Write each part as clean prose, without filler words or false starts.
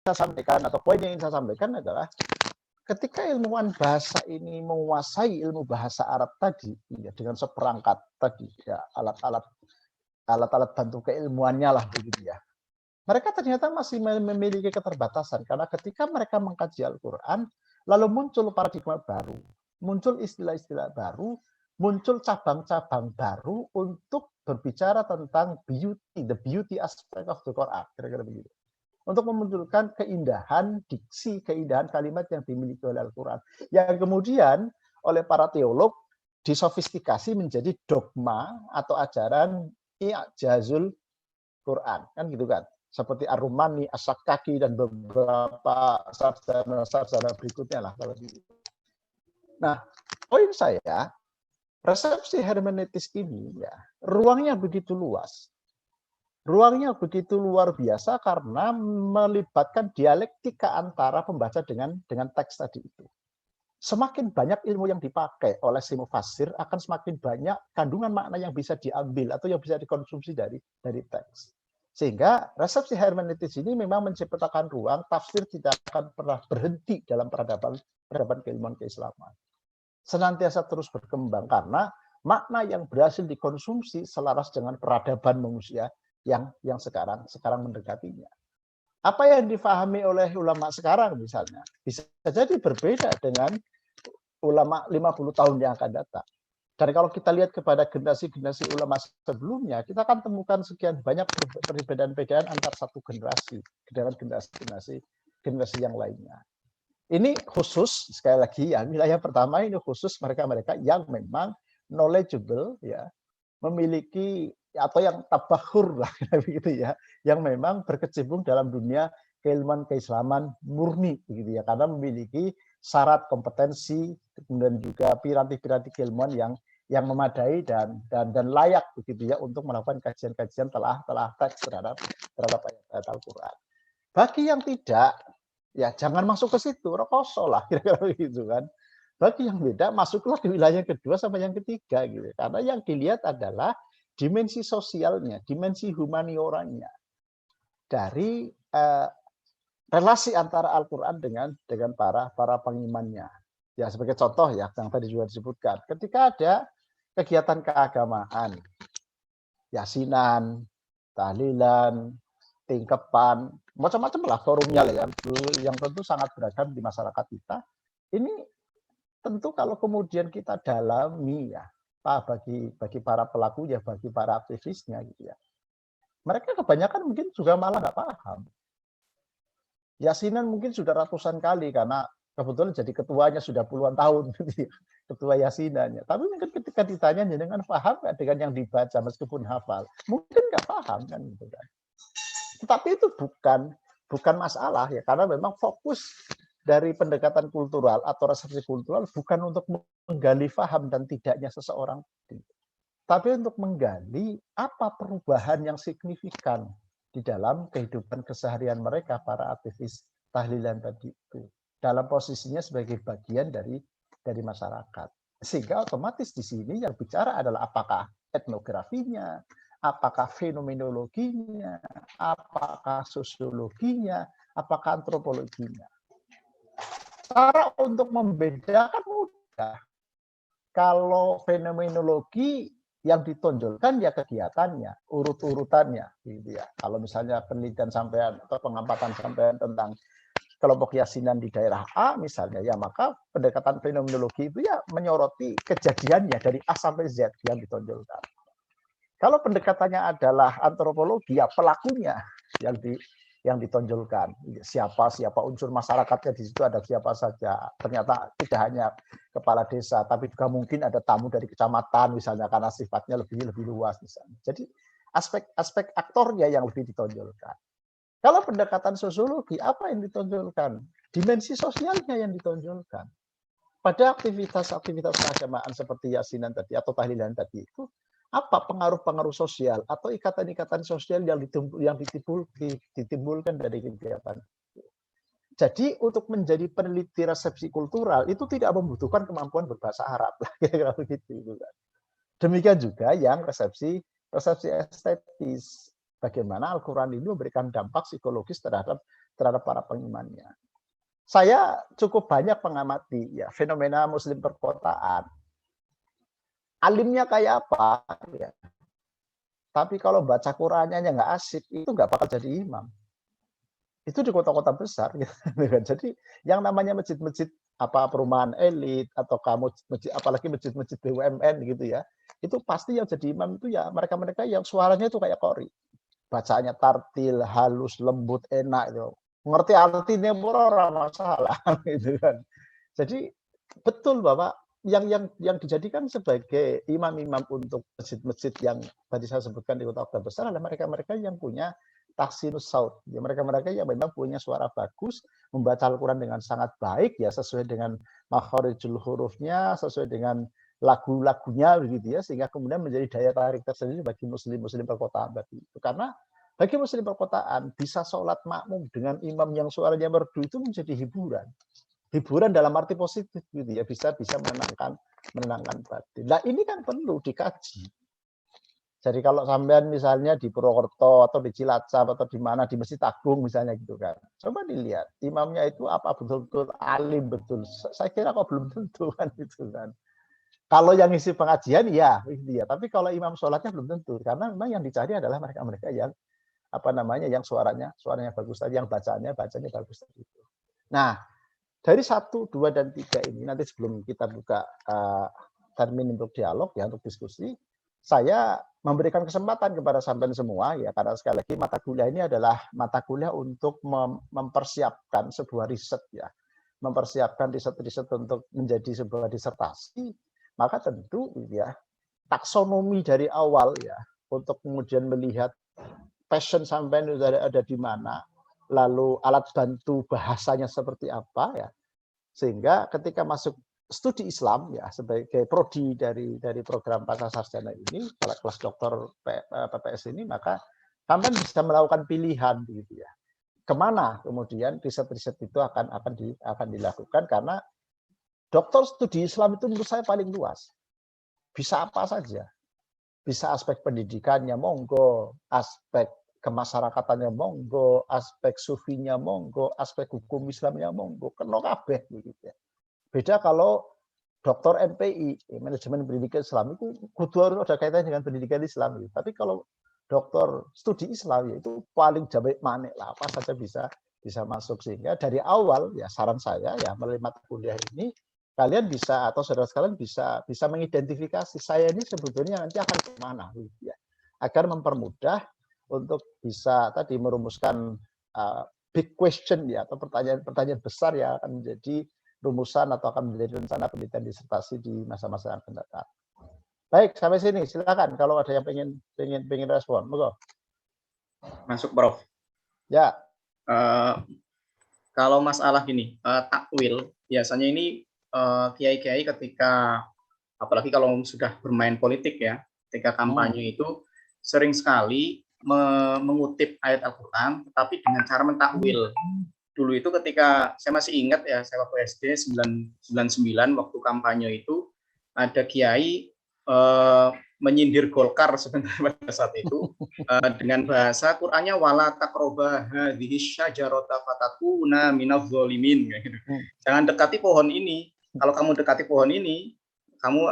saya sampaikan atau poin yang ingin saya sampaikan adalah ketika ilmuwan bahasa ini menguasai ilmu bahasa Arab tadi ya, dengan seperangkat tadi ya alat-alat bantu keilmuannya lah begitu ya. Mereka ternyata masih memiliki keterbatasan karena ketika mereka mengkaji Al-Qur'an lalu muncul paradigma baru, muncul istilah-istilah baru, muncul cabang-cabang baru untuk berbicara tentang beauty, the beauty aspect of the Quran, kira-kira begitu. Untuk memunculkan keindahan diksi, keindahan kalimat yang dimiliki oleh Al-Quran. Yang kemudian oleh para teolog disofistikasi menjadi dogma atau ajaran i'jazul Quran. Kan gitu kan. Seperti Ar-Rumani, As-Sakaki, dan beberapa sarjana berikutnya lah. Kalau gitu. Nah, poin saya, resepsi hermeneutis ini ya ruangnya begitu luas. Ruangnya begitu luar biasa karena melibatkan dialektika antara pembaca dengan teks tadi itu. Semakin banyak ilmu yang dipakai oleh si mufasir, akan semakin banyak kandungan makna yang bisa diambil atau yang bisa dikonsumsi dari teks. Sehingga resepsi hermeneutis ini memang menciptakan ruang tafsir tidak akan pernah berhenti dalam peradaban keilmuan keislaman. Senantiasa terus berkembang karena makna yang berhasil dikonsumsi selaras dengan peradaban manusia yang sekarang mendekatinya. Apa yang difahami oleh ulama sekarang misalnya bisa jadi berbeda dengan ulama 50 tahun yang akan datang. Dan kalau kita lihat kepada generasi-generasi ulama sebelumnya, kita akan temukan sekian banyak perbedaan-perbedaan antar satu generasi dengan generasi yang lainnya. Ini khusus sekali lagi ya, wilayah pertama ini khusus mereka-mereka yang memang knowledgeable ya, memiliki atau yang tabakhur lah begitu ya, yang memang berkecimpung dalam dunia keilmuan keislaman murni begitu ya, karena memiliki syarat kompetensi kemudian juga piranti-piranti keilmuan yang memadai dan layak begitu ya untuk melakukan kajian-kajian telah teks terhadap ayat Al-Qur'an. Bagi yang tidak ya jangan masuk ke situ, rekoso lah kira-kira begitu kan. Bagi yang beda masuklah di wilayah kedua sampai yang ketiga gitu. Karena yang dilihat adalah dimensi sosialnya, dimensi humanioranya dari relasi antara Al-Qur'an dengan para pengimannya. Ya sebagai contoh ya yang tadi juga disebutkan, ketika ada kegiatan keagamaan, yasinan, tahlilan, tingkepan, macam-macam lah forumnya yang tentu sangat beragam di masyarakat kita. Ini tentu kalau kemudian kita dalami ya, bagi para pelakunya, bagi para aktivisnya gitu ya, mereka kebanyakan mungkin juga malah nggak paham. Yasinan mungkin sudah ratusan kali karena kebetulan jadi ketuanya sudah puluhan tahun, gitu ya, ketua yasinannya. Tapi mungkin ketika ditanya dengan paham nggak dengan yang dibaca meskipun hafal, mungkin nggak paham kan gitu kan. Tetapi itu bukan masalah ya, karena memang fokus dari pendekatan kultural atau resepsi kultural bukan untuk menggali faham dan tidaknya seseorang, tapi untuk menggali apa perubahan yang signifikan di dalam kehidupan keseharian mereka, para aktivis tahlilan tadi itu, dalam posisinya sebagai bagian dari masyarakat. Sehingga otomatis di sini yang bicara adalah apakah etnografinya, apakah fenomenologinya, apakah sosiologinya, apakah antropologinya. Cara untuk membedakan mudah. Kalau fenomenologi yang ditonjolkan ya kegiatannya, urut-urutannya, gitu ya. Kalau misalnya penelitian sampean atau pengamatan sampean tentang kelompok yasinan di daerah A misalnya, ya maka pendekatan fenomenologi itu ya menyoroti kejadiannya dari A sampai Z yang ditonjolkan. Kalau pendekatannya adalah antropologi, ya pelakunya yang ditonjolkan. Siapa unsur masyarakatnya di situ, ada siapa saja. Ternyata tidak hanya kepala desa, tapi juga mungkin ada tamu dari kecamatan misalnya, karena sifatnya lebih luas misalnya. Jadi aspek aktornya yang lebih ditonjolkan. Kalau pendekatan sosiologi, apa yang ditonjolkan? Dimensi sosialnya yang ditonjolkan. Pada aktivitas-aktivitas keagamaan seperti yasinan tadi atau tahlilan tadi itu, apa pengaruh-pengaruh sosial atau ikatan-ikatan sosial yang ditimbulkan dari kegiatan. Jadi untuk menjadi peneliti resepsi kultural itu tidak membutuhkan kemampuan berbahasa Arab. Demikian juga yang resepsi estetis. Bagaimana Al-Quran ini memberikan dampak psikologis terhadap terhadap para pengimannya. Saya cukup banyak mengamati ya fenomena Muslim perkotaan. Alimnya kayak apa? Ya. Tapi kalau baca Qurannya nggak asik, itu nggak bakal jadi imam. Itu di kota-kota besar. Gitu. Jadi yang namanya masjid-masjid apa perumahan elit atau kamu masjid, apalagi masjid-masjid BUMN gitu ya, itu pasti yang jadi imam itu ya mereka-mereka yang suaranya itu kayak qori, bacaannya tartil, halus, lembut, enak itu. Ngerti artinya ora masalah gitu kan. Jadi betul Bapak yang dijadikan sebagai imam-imam untuk masjid-masjid yang tadi saya sebutkan di kota-kota besar adalah mereka-mereka yang punya tahsinus saut. Ya, mereka-mereka yang memang punya suara bagus, membaca Al-Quran dengan sangat baik, ya sesuai dengan makharijul hurufnya, sesuai dengan lagu-lagunya begitu ya, sehingga kemudian menjadi daya tarik tersendiri bagi muslim-muslim perkotaan tadi itu. Karena bagi muslim perkotaan bisa sholat makmum dengan imam yang suaranya merdu itu menjadi hiburan. Hiburan dalam arti positif gitu ya, bisa menenangkan batin. Nah ini kan perlu dikaji. Jadi kalau sampean misalnya di Purwokerto atau di Cilacap atau di mana di Masjid Agung misalnya gitu kan, coba dilihat imamnya itu apa betul-betul alim betul. Saya kira kok belum tentu kan itu kan. Kalau yang isi pengajian ya, iya. Tapi kalau imam sholatnya belum tentu karena memang yang dicari adalah mereka-mereka yang apa namanya yang suaranya bagus tadi, yang bacanya bagus tadi itu. Nah dari 1, 2, dan 3 ini nanti sebelum kita buka termin untuk dialog ya untuk diskusi, saya memberikan kesempatan kepada sampean semua ya karena sekali lagi mata kuliah ini adalah mata kuliah untuk mempersiapkan sebuah riset ya, mempersiapkan riset-riset untuk menjadi sebuah disertasi, maka tentu ya taksonomi dari awal ya untuk kemudian melihat passion sampean itu ada di mana, lalu alat bantu bahasanya seperti apa ya, sehingga ketika masuk studi Islam ya sebagai prodi dari program pasca sarjana ini kelas doktor PPS ini, maka sampean bisa melakukan pilihan gitu ya kemana kemudian riset-riset itu akan dilakukan, karena doktor studi Islam itu menurut saya paling luas, bisa apa saja, bisa aspek pendidikannya monggo, aspek kemasyarakatannya monggo, aspek sufinya monggo, aspek hukum Islamnya monggo, kena kabeh begitu ya. Beda kalau doktor MPI, manajemen pendidikan Islam, itu kudu harus ada kaitannya dengan pendidikan Islam. Tapi kalau doktor studi Islam, ya itu paling jabek manik lah, apa saja bisa masuk. Sehingga dari awal, ya saran saya, ya melalui mata kuliah ini, kalian bisa, atau saudara sekalian bisa mengidentifikasi, saya ini sebetulnya nanti akan kemana. Ya. Agar mempermudah untuk bisa tadi merumuskan big question, ya atau pertanyaan besar yang akan menjadi rumusan atau akan menjadi rencana penelitian disertasi di masa-masa yang akan datang. Baik, sampai sini silakan kalau ada yang pengen respon. Monggo. Masuk, Prof. Ya. Kalau masalah gini, takwil biasanya ini kiai-kiai ketika apalagi kalau sudah bermain politik ya, ketika kampanye itu sering sekali mengutip ayat Al-Quran, tetapi dengan cara mentakwil. Dulu itu ketika saya masih ingat ya, saya waktu SD 99 waktu kampanye itu ada kiai menyindir Golkar sebenarnya pada saat itu dengan bahasa Qur'annya wala taqraba hadhihi syajarata fatakuna minadz zalimin gitu. Jangan dekati pohon ini. Kalau kamu dekati pohon ini, kamu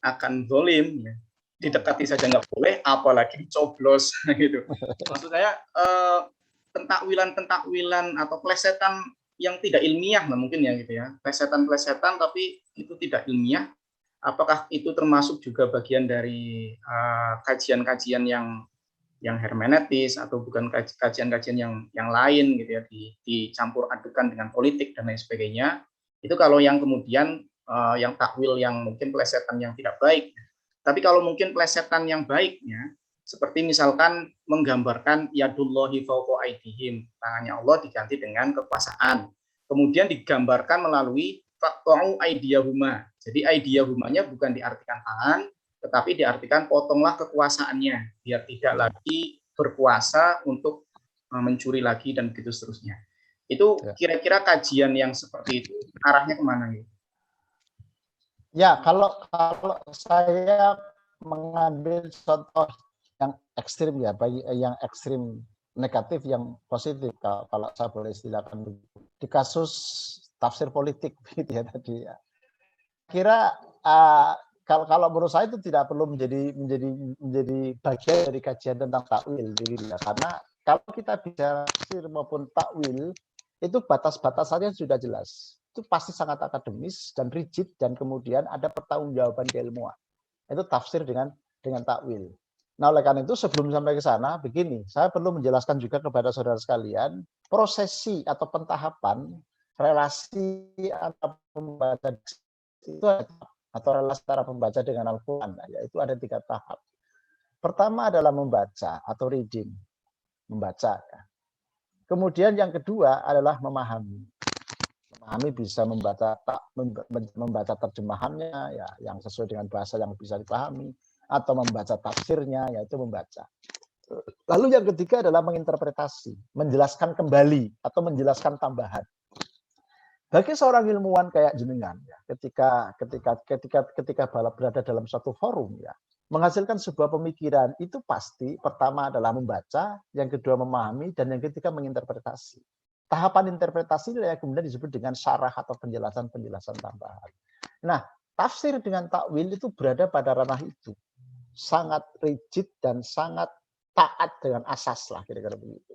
akan zalim ya. Didekati saja nggak boleh, apalagi dicoblos gitu. Maksud saya pentakwilan atau plesetan yang tidak ilmiah lah mungkin ya gitu ya, plesetan tapi itu tidak ilmiah. Apakah itu termasuk juga bagian dari kajian-kajian yang hermeneutis atau bukan kajian-kajian yang lain gitu ya, dicampur adukan dengan politik dan lain sebagainya. Itu kalau yang kemudian yang takwil yang mungkin plesetan yang tidak baik. Tapi kalau mungkin plesetan yang baiknya seperti misalkan menggambarkan yadullahi fawqa aydihim, tangannya Allah diganti dengan kekuasaan. Kemudian digambarkan melalui faqta'u aydiyahuma. Jadi aydiyahumanya bukan diartikan tangan, tetapi diartikan potonglah kekuasaannya biar tidak lagi berkuasa untuk mencuri lagi dan begitu seterusnya. Itu kira-kira kajian yang seperti itu arahnya kemana gitu? Ya, kalau saya mengambil contoh yang ekstrim ya, bagi yang ekstrim negatif yang positif kalau saya boleh istilahkan begitu. Di kasus tafsir politik gitu ya tadi ya. Kira kalau menurut saya itu tidak perlu menjadi bagian dari kajian tentang takwil gitu ya. Karena kalau kita bicara tafsir maupun takwil itu batas-batasannya sudah jelas. Itu pasti sangat akademis dan rigid dan kemudian ada pertanggungjawaban keilmuan. Itu tafsir dengan takwil. Nah, oleh karena itu sebelum sampai ke sana, begini, saya perlu menjelaskan juga kepada saudara sekalian, prosesi atau pentahapan relasi antara pembaca itu atau relasi antara pembaca dengan Al-Quran, yaitu ada 3 tahap. Pertama adalah membaca atau reading, membaca. Kemudian yang kedua adalah memahami. Memahami bisa membaca terjemahannya, ya, yang sesuai dengan bahasa yang bisa dipahami, atau membaca tafsirnya, yaitu membaca. Lalu yang ketiga adalah menginterpretasi, menjelaskan kembali atau menjelaskan tambahan. Bagi seorang ilmuwan kayak jenengan, ya, ketika berada dalam suatu forum, ya, menghasilkan sebuah pemikiran itu pasti pertama adalah membaca, yang kedua memahami, dan yang ketiga menginterpretasi. Tahapan interpretasi yang kemudian disebut dengan syarah atau penjelasan-penjelasan tambahan. Nah, tafsir dengan takwil itu berada pada ranah itu. Sangat rigid dan sangat taat dengan asas lah kira-kira begitu.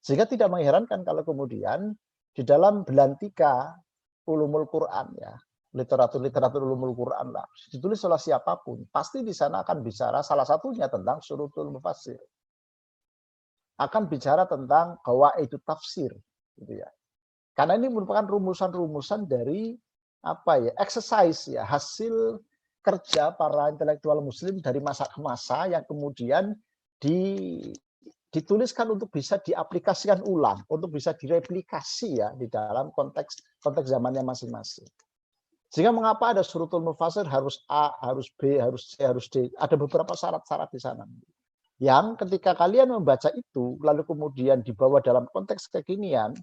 Sehingga tidak mengherankan kalau kemudian di dalam belantika ulumul Quran ya, literatur ulumul Quran lah, ditulis oleh siapapun, pasti di sana akan bicara salah satunya tentang syurutul mufassir. Akan bicara tentang qawaidut tafsir gitu ya. Karena ini merupakan rumusan-rumusan dari exercise ya, hasil kerja para intelektual muslim dari masa ke masa yang kemudian dituliskan untuk bisa diaplikasikan ulang, untuk bisa direplikasi ya di dalam konteks zamannya masing-masing. Sehingga mengapa ada syurutul mufassir harus A, harus B, harus C, harus D. Ada beberapa syarat-syarat di sana. Yang ketika kalian membaca itu, lalu kemudian dibawa dalam konteks kekinian,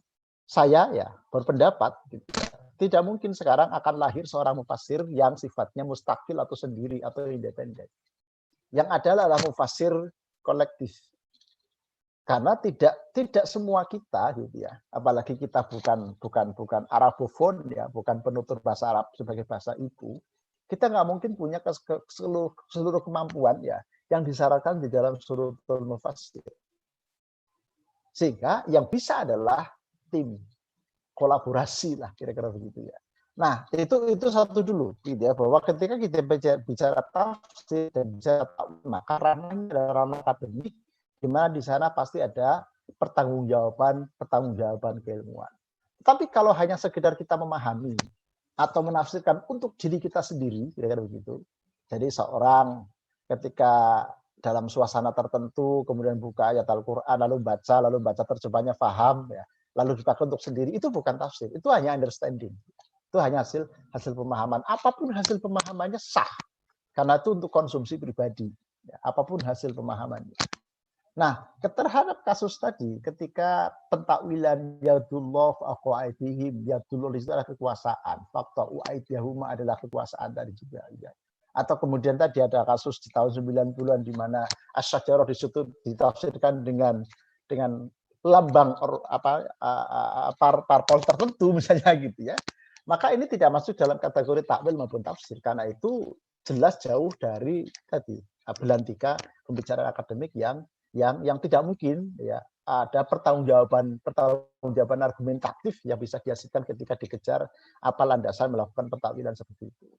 saya ya berpendapat gitu, tidak mungkin sekarang akan lahir seorang mufassir yang sifatnya mustakil atau sendiri atau independen. Yang adalah mufassir kolektif. Karena tidak semua kita gitu ya, apalagi kita bukan Arabofon ya, bukan penutur bahasa Arab sebagai bahasa ibu, kita nggak mungkin punya seluruh kemampuan ya yang disyaratkan di dalam syurutul mufassir. Sehingga yang bisa adalah tim kolaborasi lah kira-kira begitu ya. Nah, itu satu dulu gitu ya, bahwa ketika kita bicara tafsir dan bicara takwil, maka ranahnya adalah ranah akademik di mana di sana pasti ada pertanggungjawaban keilmuan. Tapi kalau hanya sekedar kita memahami atau menafsirkan untuk diri kita sendiri, kira-kira begitu. Jadi seorang ketika dalam suasana tertentu kemudian buka ayat Al-Qur'an lalu baca terjemahnya paham ya, lalu dipakai untuk sendiri, itu bukan tafsir, itu hanya understanding. Itu hanya hasil pemahaman. Apapun hasil pemahamannya sah. Karena itu untuk konsumsi pribadi. Ya, apapun hasil pemahamannya. Nah, terhadap kasus tadi, ketika pentakwilan yadullah aqwaidihim, yadullah itu adalah kekuasaan. Fakta uaidiyahuma adalah kekuasaan tadi juga. Ya. Atau kemudian tadi ada kasus di tahun 90-an di mana asyajarah disitu ditafsirkan dengan lambang parpol tertentu misalnya gitu ya, maka ini tidak masuk dalam kategori takwil maupun tafsir karena itu jelas jauh dari tadi belantika pembicaraan akademik yang tidak mungkin ya ada pertanggungjawaban argumentatif yang bisa dihasilkan ketika dikejar apa landasan melakukan pentakwilan seperti itu.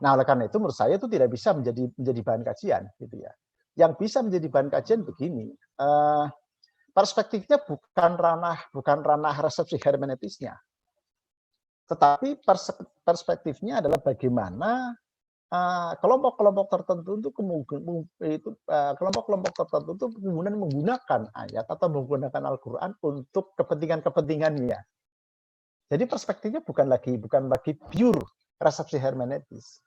Nah, oleh karena itu menurut saya itu tidak bisa menjadi bahan kajian gitu ya. Yang bisa menjadi bahan kajian begini, perspektifnya bukan ranah resepsi hermeneutisnya, tetapi perspektifnya adalah bagaimana kelompok-kelompok tertentu itu kelompok-kelompok tertentu itu kemudian menggunakan ayat atau menggunakan Al-Quran untuk kepentingannya. Jadi perspektifnya bukan lagi pure resepsi hermeneutis.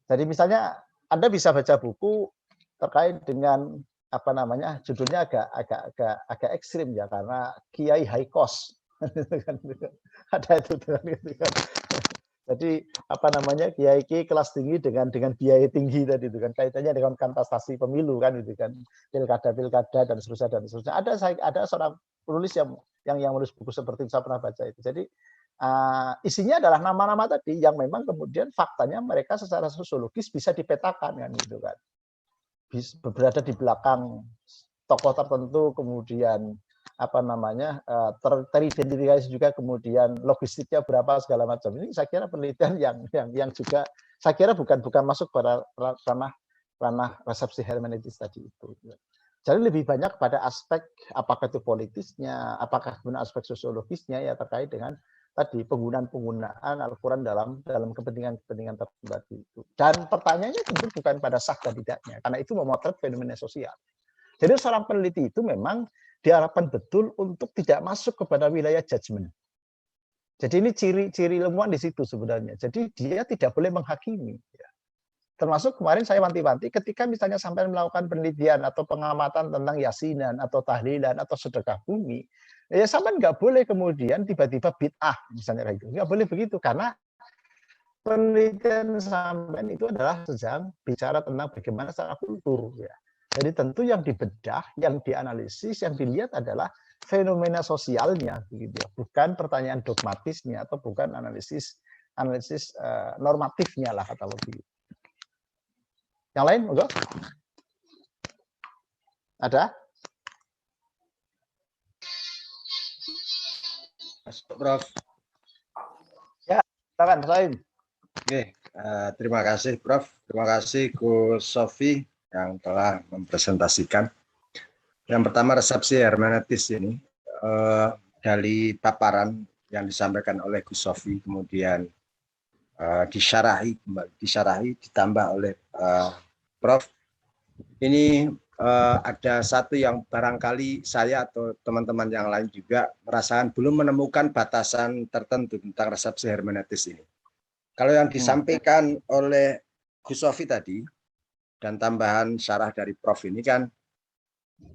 Jadi misalnya Anda bisa baca buku terkait dengan judulnya agak ekstrim ya karena Kiai High Cost ada itu kan. Jadi apa namanya, kiai kelas tinggi dengan biaya tinggi tadi itu kan, kaitannya dengan kontestasi pemilu kan itu kan, pilkada dan seterusnya. Ada seorang penulis yang menulis buku seperti itu, saya pernah baca itu. Jadi isinya adalah nama-nama tadi yang memang kemudian faktanya mereka secara sosiologis bisa dipetakan kan gitu kan. Berada di belakang tokoh tertentu, kemudian apa namanya, teridentifikasi juga, kemudian logistiknya berapa segala macam. Ini saya kira penelitian yang juga saya kira bukan masuk pada ranah resepsi hermeneutis tadi itu. Jadi lebih banyak pada aspek apakah itu politisnya, apakah kemudian aspek sosiologisnya ya terkait dengan tadi penggunaan Al-Quran dalam kepentingan tertentu itu. Dan pertanyaannya tentu bukan pada sah dan tidaknya, karena itu memotret fenomena sosial. Jadi seorang peneliti itu memang diharapkan betul untuk tidak masuk kepada wilayah judgement. Jadi ini ciri ilmuwan di situ sebenarnya. Jadi dia tidak boleh menghakimi. Termasuk kemarin saya wanti-wanti ketika misalnya sampai melakukan penelitian atau pengamatan tentang yasinan atau tahlilan atau sedekah bumi, ya sampai nggak boleh kemudian tiba-tiba bid'ah misalnya kayak gitu. Nggak boleh begitu karena penelitian sampai itu adalah sedang bicara tentang bagaimana secara kultur ya. Jadi tentu yang dibedah, yang dianalisis, yang dilihat adalah fenomena sosialnya, gitu ya. Bukan pertanyaan dogmatisnya atau bukan analisis normatifnya lah kata lebih. Yang lain, enggak? Ada? Prof. Ya, silakan, Saim. Oke, terima kasih Prof. Terima kasih Gus Sofi yang telah mempresentasikan. Yang pertama resepsi hermeneutis ini dari paparan yang disampaikan oleh Gus Sofi, kemudian disyarahi ditambah oleh Prof. Ini ada satu yang barangkali saya atau teman-teman yang lain juga merasakan belum menemukan batasan tertentu tentang resepsi hermeneutis ini. Kalau yang disampaikan oleh Gus Sofi tadi dan tambahan syarah dari Prof ini kan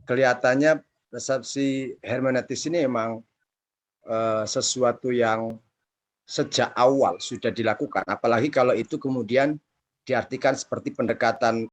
kelihatannya resepsi hermeneutis ini memang sesuatu yang sejak awal sudah dilakukan. Apalagi kalau itu kemudian diartikan seperti pendekatan